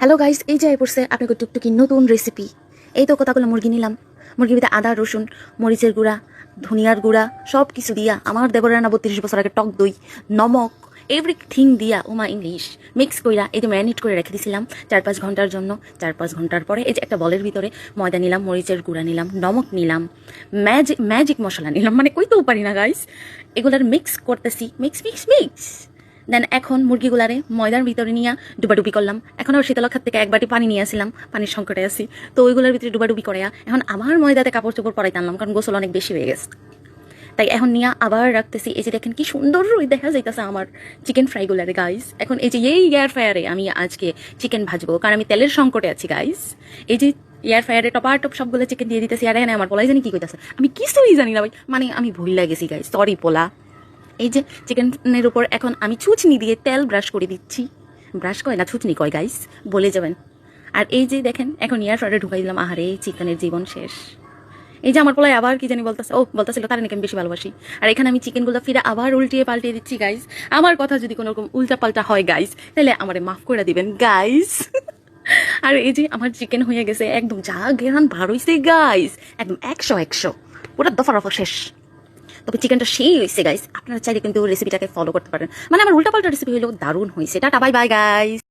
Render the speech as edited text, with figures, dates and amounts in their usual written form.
Hello guys, এই যে পড়ছে আপনাকে টুকটুকি নতুন রেসিপি। এই তো কতগুলো মুরগি নিলাম। মুরগির ভিতরে আদা, রসুন, মরিচের গুঁড়া, ধনিয়ার গুঁড়া সব কিছু দিয়া, আমার দেবর রান্না 32 বছর আগে টক দই, নমক, এভরিথিং দিয়া ওমা ইংলিশ মিক্স কইরা এই যে ম্যারিনেট করে রেখে দিয়েছিলাম 4-5 ঘন্টার জন্য। 4-5 ঘন্টার পরে এই যে একটা বলের ভিতরে ময়দা নিলাম, মরিচের গুঁড়া নিলাম, নমক নিলাম, ম্যাজিক মশলা নিলাম, মানে কইতেও পারি না গাইস। এগুলার মিক্স করতেছি, মিক্স মিক্স মিক্স। দেন এখন মুরগিগুলারে ময়দার ভিতরে নিয়ে ডুবাডুবি করলাম। এখন আবার শীতলক্ষার থেকে এক বাটি পানি নিয়ে আসছিলাম, পানির সংকটে আছি, তো ওইগুলোর ভিতরে ডুবাডুবি করে এখন আবার ময়দাতে কাপড় চোপড় পরাইতে আনলাম, কারণ গোসল অনেক বেশি হয়ে গেছে। তাই এখন নিয়ে আবার রাখতেছি। এই যে দেখেন কি সুন্দর দেখা যাইতেছে আমার চিকেন ফ্রাইগুলারে গাইস। এখন এই যে এই এয়ার ফ্রায়ারে আমি আজকে চিকেন ভাজবো, কারণ আমি তেলের সংকটে আছি গাইস। এই যে এয়ার ফ্রায়ারে টপ সবগুলো চিকেন দিয়ে দিতেছি। আর এখানে আমার পোলাই জানি কি কইতাছে, আমি কিছুই জানি না ভাই, মানে আমি ভুল লাগেছি গাইস, সরি পোলা। এই যে চিকেনের উপর এখন আমি ছুঁচনি দিয়ে তেল ব্রাশ করে দিচ্ছি। ব্রাশ কয় না, ছুঁচনি কয় গাইস, বলে যাবেন। আর এই যে দেখেন এখন এয়ার ফ্রায়ারে ঢুকাই দিলাম। আহারে চিকেনের জীবন শেষ। এই যে আমার পোলায় আবার কি জানি বলতেছে, বলতেছিল তার নাকি আমি বেশি ভালোবাসি। আর এখানে আমি চিকেনগুলো ফিরে আবার উল্টিয়ে পাল্টিয়ে দিচ্ছি গাইস। আমার কথা যদি কোনো রকম উল্টা পাল্টা হয় গাইস, তাহলে আমারে মাফ করে দিবেন গাইস। আর এই যে আমার চিকেন হয়ে গেছে একদম, যা ঘেরান বার হইছে গাইস, একদম 100 পুরো দফা রফা শেষ। তবে চিকেনটা সেই হয়েছে গাইস, আপনারা চাইলে কিন্তু রেসিপিটাকে ফলো করতে পারেন। মানে আমার উল্টা পাল্টা রেসিপি হলেও দারুণ হয়েছে। Tata bye bye guys.